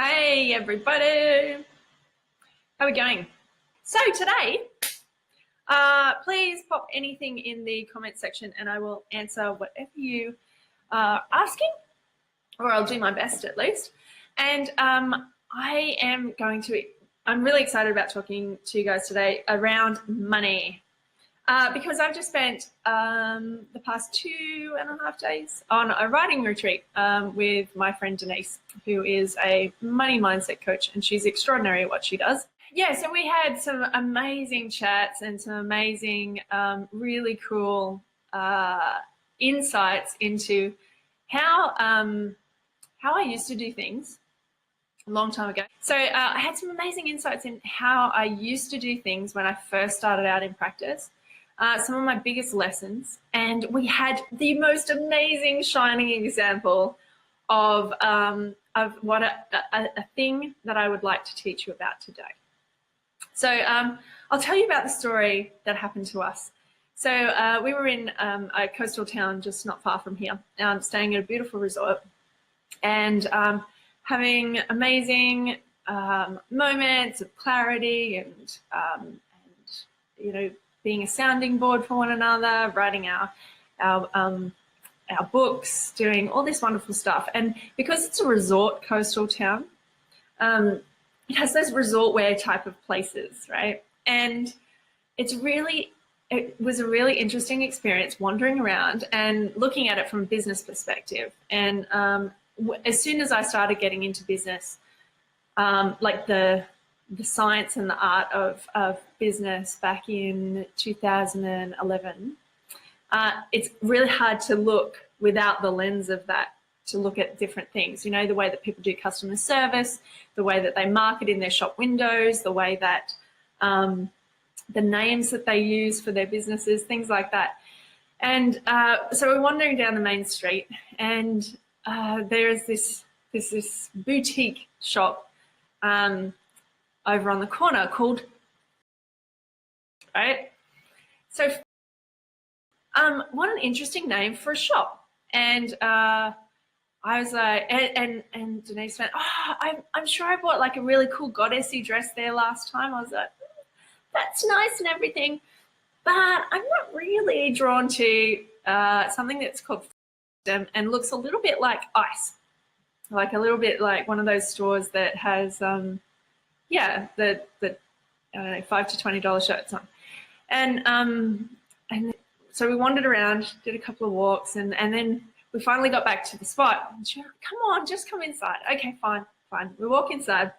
Hey everybody, how are we going? So today, please pop anything in the comment section and I will answer whatever you are asking, or I'll do my best at least. And I'm really excited about talking to you guys today around money. Because I've just spent the past 2.5 days on a writing retreat with my friend Denise, who is a money mindset coach, and she's extraordinary at what she does. Yeah, so we had some amazing chats and some amazing, really cool insights into how I used to do things a long time ago. So I had some amazing insights in how I used to do things when I first started out in practice. Some of my biggest lessons, and we had the most amazing shining example of what a thing that I would like to teach you about today. So I'll tell you about the story that happened to us. So we were in a coastal town just not far from here, staying at a beautiful resort and having amazing moments of clarity and you know, being a sounding board for one another, writing our books, doing all this wonderful stuff. And because it's a resort coastal town, it has those resort wear type of places, right? And it was a really interesting experience wandering around and looking at it from a business perspective. And as soon as I started getting into business, like the science and the art of business back in 2011, it's really hard to look without the lens of that, to look at different things. You know, the way that people do customer service, the way that they market in their shop windows, the way that the names that they use for their businesses, things like that. And so we're wandering down the main street, and there is this boutique shop over on the corner called, right? So what an interesting name for a shop. And I was like, and Denise went, oh, I'm sure I bought like a really cool goddessy dress there last time. I was like, that's nice and everything, but I'm not really drawn to something that's called and looks a little bit like Ice, like a little bit like one of those stores that has yeah, the I don't know, $5 to $20 shirts on. And so we wandered around, did a couple of walks, and then we finally got back to the spot. And she went, come on, just come inside. Okay, fine. We walk inside,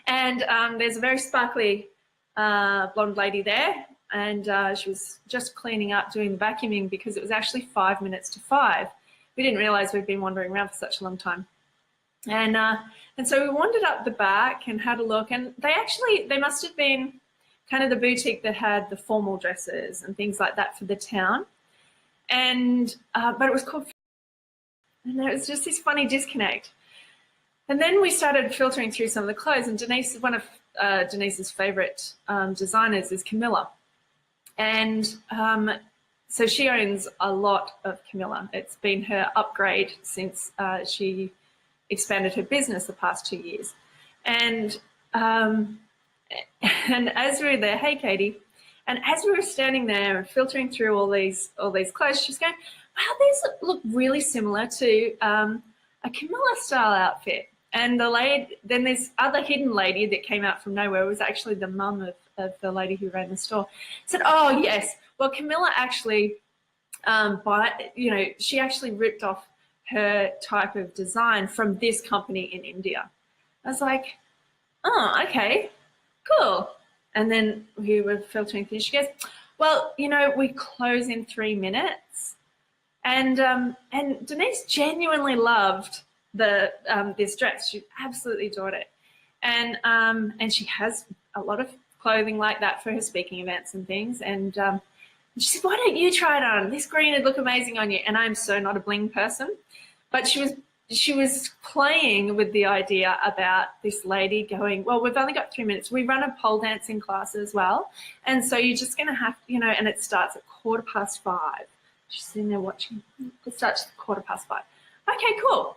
and there's a very sparkly blonde lady there, and she was just cleaning up, doing the vacuuming, because it was actually 5 minutes to 5. We didn't realize we'd been wandering around for such a long time. And so we wandered up the back and had a look, and they must have been kind of the boutique that had the formal dresses and things like that for the town. And but it was called, and there was just this funny disconnect. And then we started filtering through some of the clothes, and one of Denise's favorite designers is Camilla. And so she owns a lot of Camilla. It's been her upgrade since she expanded her business the past 2 years. And as we were there, hey Katie, and as we were standing there and filtering through all these clothes, she's going, wow, these look really similar to a Camilla style outfit. And then this other hidden lady that came out from nowhere was actually the mum of the lady who ran the store. Said, oh yes, well Camilla actually she actually ripped off her type of design from this company in India. I was like, oh, okay, cool. And then we were filtering through. She goes, well, you know, we close in 3 minutes. And Denise genuinely loved this dress. She absolutely adored it. And she has a lot of clothing like that for her speaking events and things. And she said, why don't you try it on? This green would look amazing on you. And I'm so not a bling person. But she was playing with the idea about this lady going, well, we've only got 3 minutes. We run a pole dancing class as well. And so you're just going to have, you know, and it starts at 5:15. She's sitting there watching. It starts at 5:15. Okay, cool.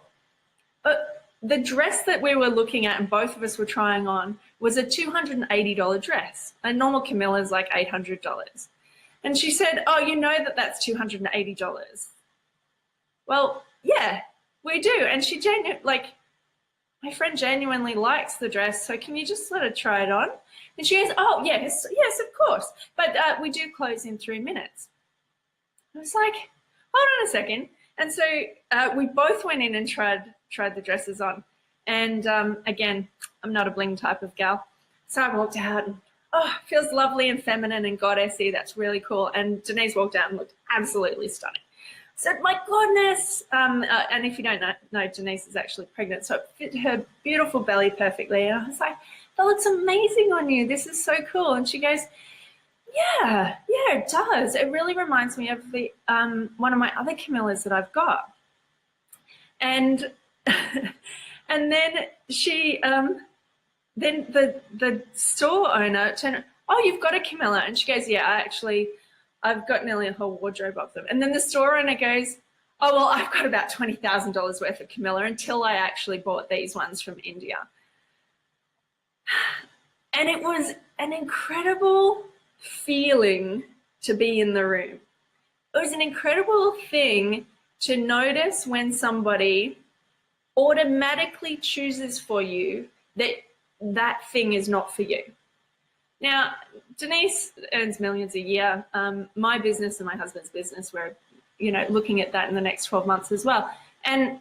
But the dress that we were looking at and both of us were trying on was a $280 dress. A normal Camilla is like $800. And she said, oh, you know that that's $280. Well, yeah, we do. And she my friend genuinely likes the dress, so can you just let her try it on? And she goes, oh, yes, of course. But we do close in 3 minutes. I was like, hold on a second. And so we both went in and tried the dresses on. And again, I'm not a bling type of gal. So I walked out and, oh, it feels lovely and feminine and goddessy. That's really cool. And Denise walked out and looked absolutely stunning. So my goodness, and if you don't know, Denise is actually pregnant, so it fit her beautiful belly perfectly. And I was like, that looks amazing on you. This is so cool. And she goes, yeah, it does. It really reminds me of the one of my other Camillas that I've got. And and then she, then the store owner turned, oh, you've got a Camilla. And she goes, yeah, I've got nearly a whole wardrobe of them. And then the store owner goes, oh, well, I've got about $20,000 worth of Camilla until I actually bought these ones from India. And it was an incredible feeling to be in the room. It was an incredible thing to notice when somebody automatically chooses for you that thing is not for you. Now, Denise earns millions a year. My business and my husband's business, we're, looking at that in the next 12 months as well. And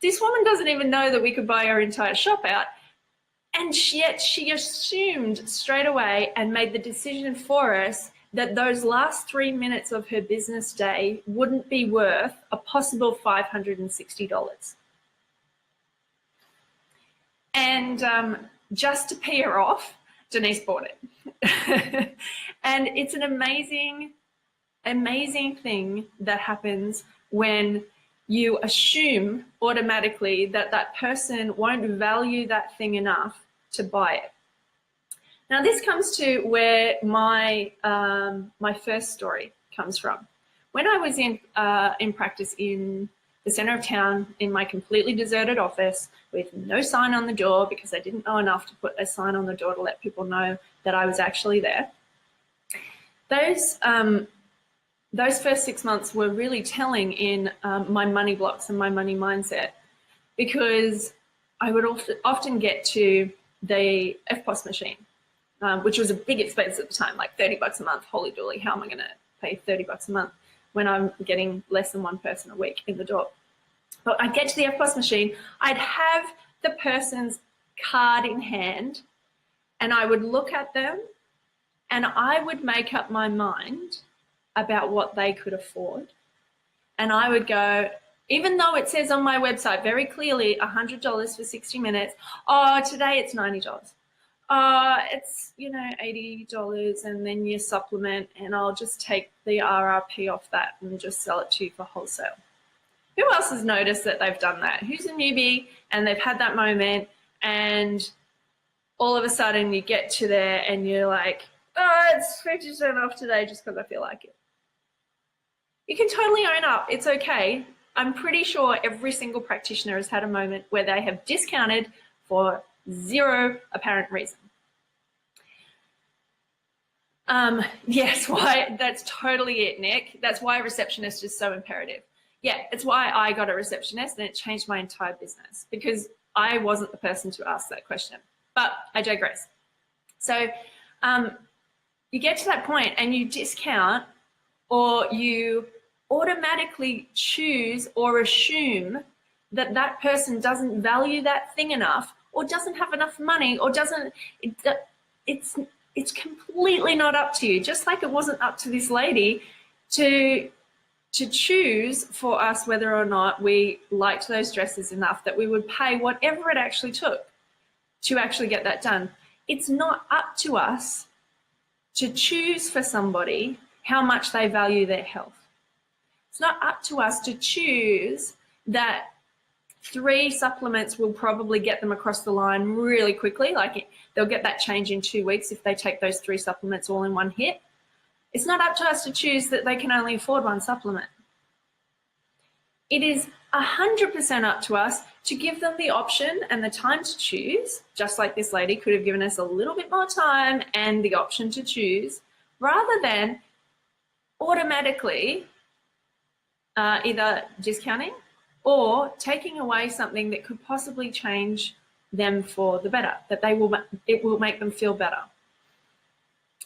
this woman doesn't even know that we could buy our entire shop out. And yet she assumed straight away and made the decision for us that those last 3 minutes of her business day wouldn't be worth a possible $560. And just to pay her off, Denise bought it. And it's an amazing thing that happens when you assume automatically that that person won't value that thing enough to buy it. Now, this comes to where my first story comes from. When I was in practice in the center of town in my completely deserted office with no sign on the door because I didn't know enough to put a sign on the door to let people know that I was actually there. Those first 6 months were really telling in my money blocks and my money mindset, because I would often get to the FPOS machine, which was a big expense at the time, like $30 a month. Holy dooly, how am I going to pay $30 a month when I'm getting less than one person a week in the door? But I'd get to the FPOS machine, I'd have the person's card in hand, and I would look at them and I would make up my mind about what they could afford. And I would go, even though it says on my website very clearly $100 for 60 minutes, oh, today it's $90. It's, $80 and then you supplement, and I'll just take the RRP off that and just sell it to you for wholesale. Who else has noticed that they've done that? Who's a newbie and they've had that moment, and all of a sudden you get to there and you're like, oh, it's 50% off today just because I feel like it. You can totally own up. It's okay. I'm pretty sure every single practitioner has had a moment where they have discounted for zero apparent reason. Yes, why? That's totally it, Nick. That's why a receptionist is so imperative. Yeah, it's why I got a receptionist, and it changed my entire business, because I wasn't the person to ask that question. But I digress. So you get to that point and you discount, or you automatically choose or assume that that person doesn't value that thing enough, or doesn't have enough money, or it's completely not up to you. Just like it wasn't up to this lady to choose for us whether or not we liked those dresses enough that we would pay whatever it actually took to actually get that done. It's not up to us to choose for somebody how much they value their health. It's not up to us to choose that 3 supplements will probably get them across the line really quickly. Like they'll get that change in 2 weeks if they take those 3 supplements all in one hit. It's not up to us to choose that they can only afford 1 supplement. It is 100% up to us to give them the option and the time to choose, just like this lady could have given us a little bit more time and the option to choose, rather than automatically either discounting or taking away something that could possibly change them for the better, that it will make them feel better.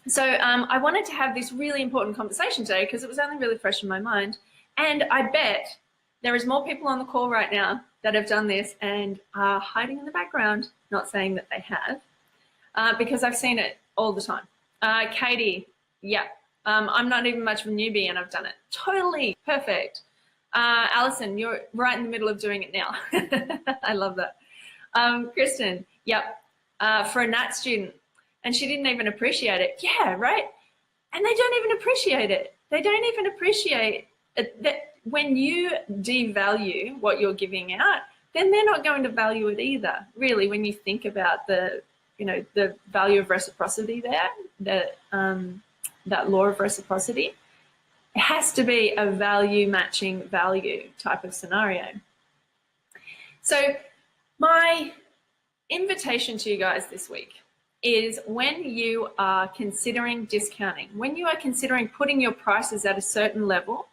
So I wanted to have this really important conversation today because it was only really fresh in my mind. And I bet there is more people on the call right now that have done this and are hiding in the background, not saying that they have, because I've seen it all the time. Katie, yeah, I'm not even much of a newbie and I've done it. Totally perfect. Alison, you're right in the middle of doing it now. I love that. Kristen, yep, for a NAT student, and she didn't even appreciate it. Yeah, right? And they don't even appreciate it. They don't even appreciate it, that when you devalue what you're giving out, then they're not going to value it either. Really, when you think about the value of reciprocity there, that law of reciprocity, it has to be a value matching value type of scenario. So my invitation to you guys this week is, when you are considering discounting, when you are considering putting your prices at a certain level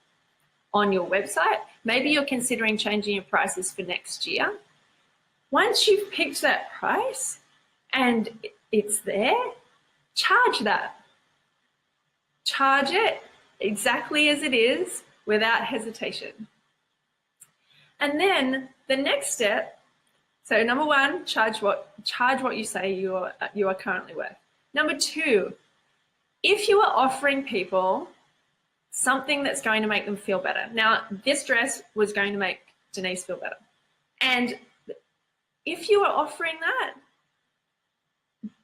on your website, maybe you're considering changing your prices for next year. Once you've picked that price and it's there, charge that. Charge it exactly as it is without hesitation. And then the next step, so number one, charge what you say you are currently worth. Number two, if you are offering people something that's going to make them feel better. Now, this dress was going to make Denise feel better. And if you are offering that,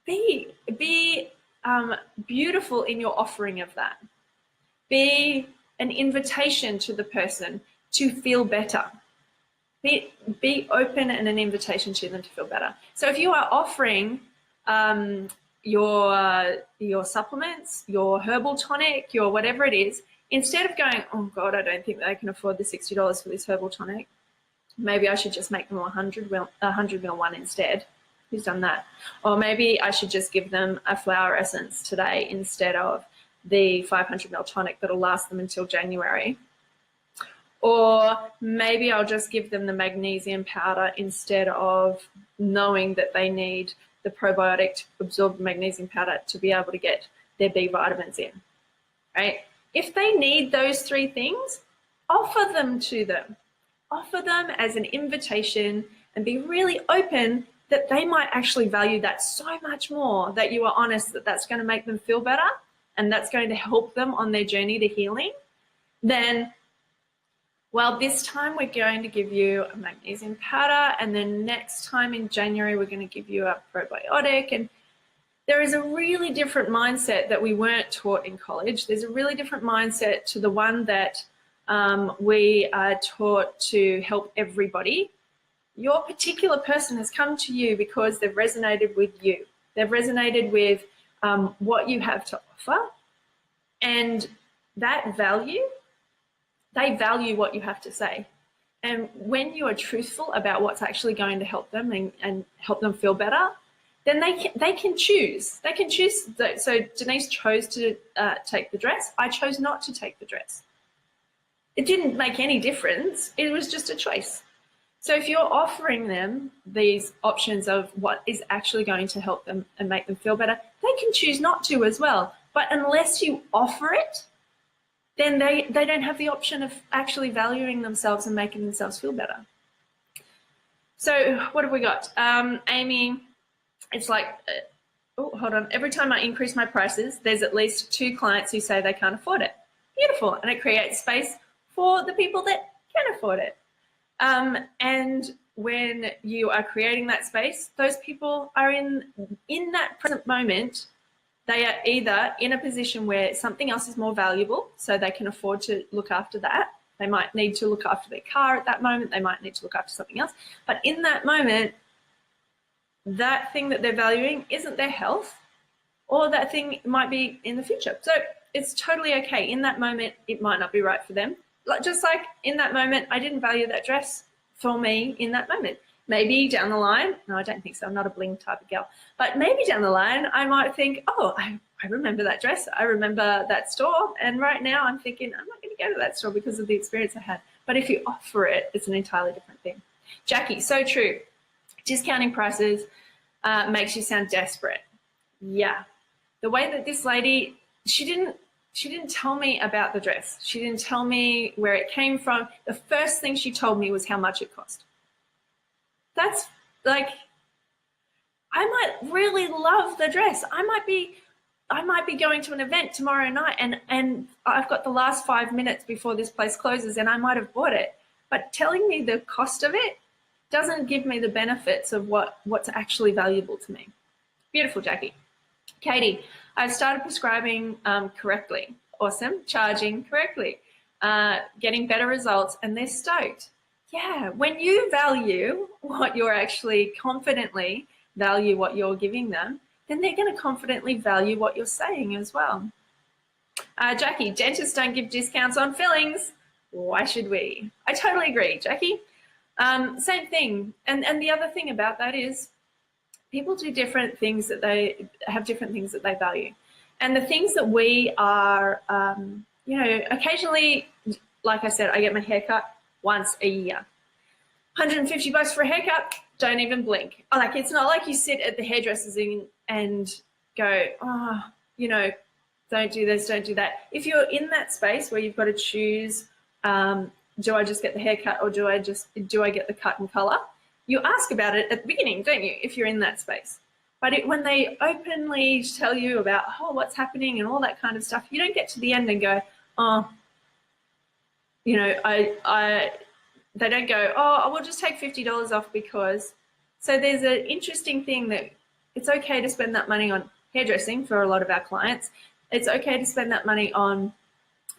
be beautiful in your offering of that. Be an invitation to the person to feel better. Be open and an invitation to them to feel better. So if you are offering your supplements, your herbal tonic, your whatever it is, instead of going, oh God, I don't think they can afford the $60 for this herbal tonic, maybe I should just make them a 100 ml one instead. Who's done that? Or maybe I should just give them a flower essence today instead of the 500 ml tonic that'll last them until January. Or maybe I'll just give them the magnesium powder instead of knowing that they need the probiotic to absorb the magnesium powder to be able to get their B vitamins in, right? If they need those three things, offer them to them. Offer them as an invitation and be really open that they might actually value that so much more, that you are honest that that's going to make them feel better and that's going to help them on their journey to healing. Then, well, this time we're going to give you a magnesium powder, and then next time in January we're going to give you a probiotic. And there is a really different mindset that we weren't taught in college. There's a really different mindset to the one that we are taught to help everybody. Your particular person has come to you because they've resonated with you. They've resonated with what you have to offer, and that value, they value what you have to say. And when you are truthful about what's actually going to help them and help them feel better, then they can choose. They can choose. So Denise chose to take the dress. I chose not to take the dress. It didn't make any difference. It was just a choice. So if you're offering them these options of what is actually going to help them and make them feel better, they can choose not to as well. But unless you offer it, then they don't have the option of actually valuing themselves and making themselves feel better. So what have we got? Amy, it's like, oh, hold on. Every time I increase my prices, there's at least 2 clients who say they can't afford it. Beautiful. And it creates space for the people that can afford it. And when you are creating that space, those people are in that present moment, they are either in a position where something else is more valuable, so they can afford to look after that. They might need to look after their car at that moment. They might need to look after something else. But in that moment, that thing that they're valuing isn't their health, or that thing might be in the future. So it's totally okay. In that moment, it might not be right for them. just like in that moment, I didn't value that dress for me in that moment. Maybe down the line, no, I don't think so. I'm not a bling type of girl. But maybe down the line, I might think, oh, I remember that dress. I remember that store. And right now I'm thinking, I'm not going to go to that store because of the experience I had. But if you offer it, it's an entirely different thing. Jackie, so true. Discounting prices makes you sound desperate. Yeah. The way that this lady, she didn't tell me about the dress. She didn't tell me where it came from. The first thing she told me was how much it cost. That's like, I might really love the dress. I might be going to an event tomorrow night and I've got the last 5 minutes before this place closes and I might have bought it. But telling me the cost of it doesn't give me the benefits of what's actually valuable to me. Beautiful, Jackie. Katie, I've started prescribing correctly. Awesome. Charging correctly. Getting better results, and they're stoked. Yeah, when you value what you're actually confidently value what you're giving them, then they're going to confidently value what you're saying as well. Jackie, dentists don't give discounts on fillings. Why should we? I totally agree, Jackie. Same thing. And the other thing about that is people do different things that they have different things that they value. And the things that we are, occasionally, like I said, I get my hair cut once a year. $150 for a haircut, don't even blink. Like, it's not like you sit at the hairdressers and go, don't do this, don't do that. If you're in that space where you've got to choose, do I just get the haircut or do I get the cut and color? You ask about it at the beginning, don't you, if you're in that space. But when they openly tell you about, what's happening and all that kind of stuff, you don't get to the end and go, they don't go, we'll just take $50 off because. So there's an interesting thing that it's okay to spend that money on hairdressing for a lot of our clients. It's okay to spend that money on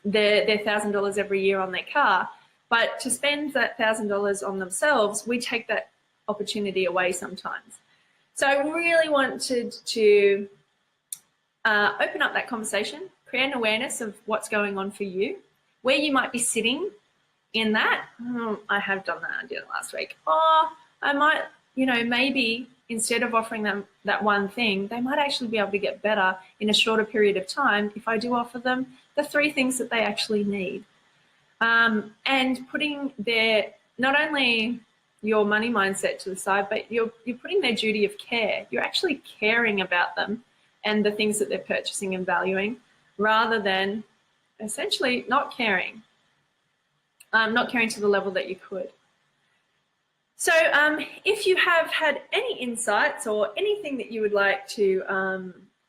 their $1,000 every year on their car. But to spend that $1,000 on themselves, we take that opportunity away sometimes. So I really wanted to open up that conversation, create an awareness of what's going on for you, where you might be sitting in that. I have done that. I did it last week. I might, maybe instead of offering them that one thing, they might actually be able to get better in a shorter period of time if I do offer them the 3 things that they actually need. And putting not only your money mindset to the side, but you're putting their duty of care. You're actually caring about them and the things that they're purchasing and valuing, rather than essentially not caring to the level that you could. So if you have had any insights or anything that you would like to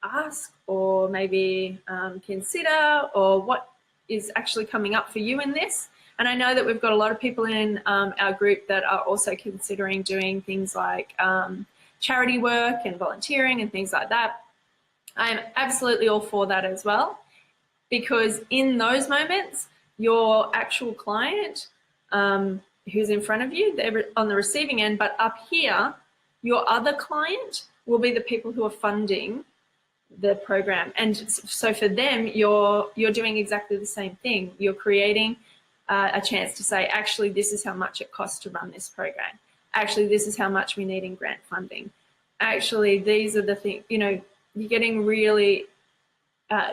ask or maybe consider, or what is actually coming up for you in this. And I know that we've got a lot of people in our group that are also considering doing things like charity work and volunteering and things like that. I'm absolutely all for that as well, because in those moments, your actual client who's in front of you, they're on the receiving end, but up here, your other client will be the people who are funding the program. And so for them, you're doing exactly the same thing. You're creating a chance to say, actually, this is how much it costs to run this program. Actually, this is how much we need in grant funding. Actually, these are the things, you're getting really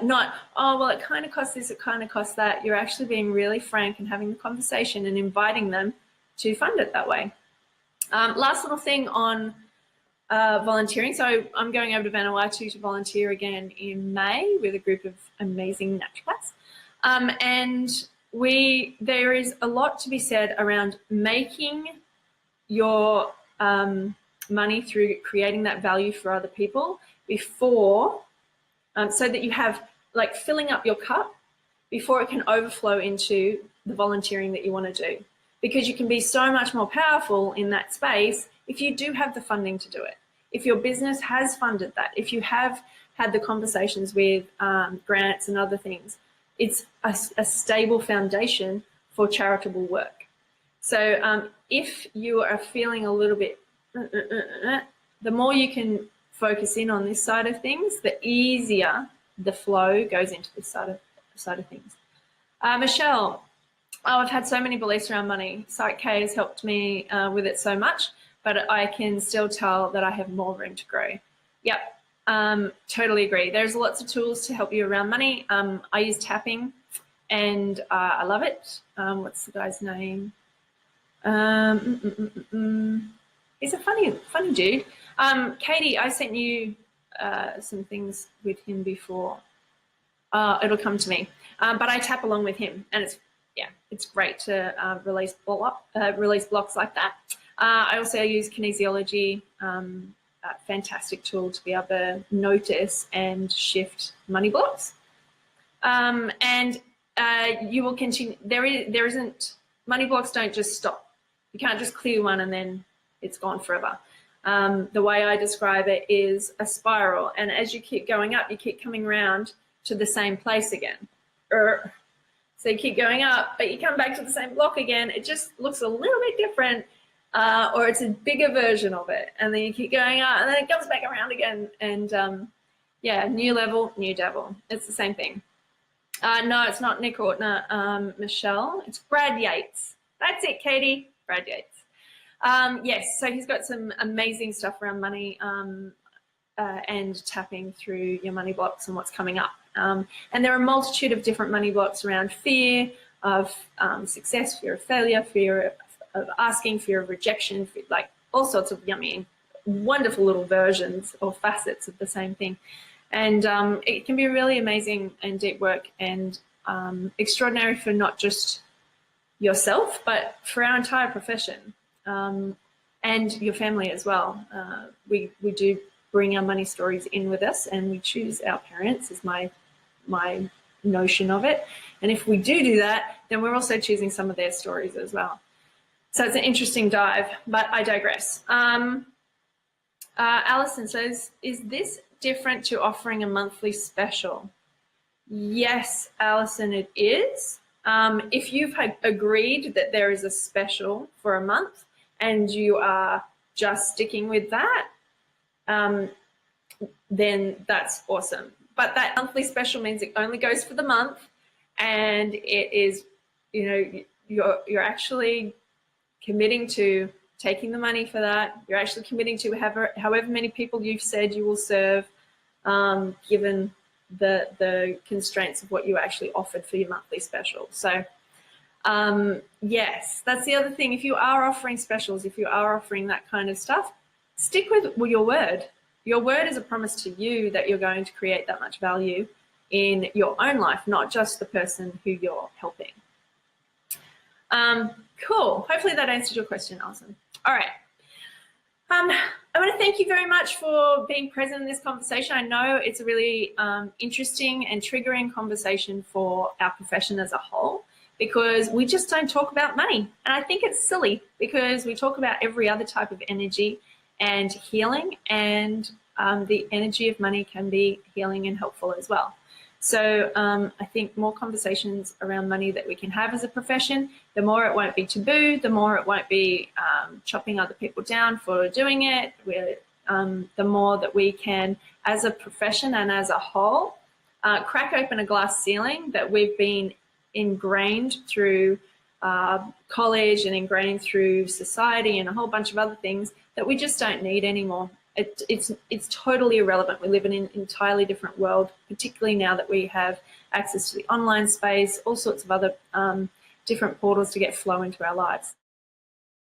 not, it kind of costs this, it kind of costs that. You're actually being really frank and having the conversation and inviting them to fund it that way. Last little thing on volunteering. So I'm going over to Vanuatu to volunteer again in May with a group of amazing naturopaths. And there is a lot to be said around making your money through creating that value for other people before, so that you have like filling up your cup before it can overflow into the volunteering that you want to do. Because you can be so much more powerful in that space if you do have the funding to do it. If your business has funded that, if you have had the conversations with grants and other things, it's a stable foundation for charitable work. So if you are feeling a little bit, the more you can focus in on this side of things, the easier the flow goes into this side of things. Michelle, Oh, I've had so many beliefs around money. Psych K has helped me with it so much, but I can still tell that I have more room to grow. Yep, totally agree. There's lots of tools to help you around money. I use tapping, and I love it. What's the guy's name? He's a funny dude. Katie, I sent you some things with him before. It'll come to me. But I tap along with him, and it's great to release blocks like that. I also use kinesiology, a fantastic tool to be able to notice and shift money blocks. And you will continue. There isn't, money blocks don't just stop. You can't just clear one and then it's gone forever. The way I describe it is a spiral, and as you keep going up, you keep coming around to the same place again. So you keep going up, but you come back to the same block again. It just looks a little bit different, or it's a bigger version of it. And then you keep going up, and then it comes back around again. And yeah, new level, new devil. It's the same thing. No, it's not Nick Ortner, Michelle. It's Brad Yates. That's it, Katie. Brad Yates. Yes, so he's got some amazing stuff around money and tapping through your money blocks and what's coming up. And there are a multitude of different money blocks around fear of success, fear of failure, fear of asking, fear of rejection, like all sorts of yummy, wonderful little versions or facets of the same thing. And it can be really amazing and deep work and extraordinary for not just yourself, but for our entire profession and your family as well. We do bring our money stories in with us, and we choose our parents, is my notion of it. And if we do that, then we're also choosing some of their stories as well. So it's an interesting dive, but I digress. Alison says, is this different to offering a monthly special? Yes, Alison, it is. If you've agreed that there is a special for a month and you are just sticking with that, then that's awesome. But that monthly special means it only goes for the month, and it is, you're actually committing to taking the money for that. You're actually committing to however many people you've said you will serve, given the constraints of what you actually offered for your monthly special. So yes, that's the other thing. If you are offering specials, if you are offering that kind of stuff, stick with your word. Your word is a promise to you that you're going to create that much value in your own life, not just the person who you're helping. Cool. Hopefully that answered your question, Alison. All right. I want to thank you very much for being present in this conversation. I know it's a really interesting and triggering conversation for our profession as a whole, because we just don't talk about money. And I think it's silly, because we talk about every other type of energy and healing, and the energy of money can be healing and helpful as well. So I think more conversations around money that we can have as a profession, the more it won't be taboo, the more it won't be chopping other people down for doing it, the more that we can, as a profession and as a whole, crack open a glass ceiling that we've been ingrained through college and ingrained through society and a whole bunch of other things that we just don't need anymore. It's totally irrelevant. We live in an entirely different world, particularly now that we have access to the online space, all sorts of other different portals to get flow into our lives.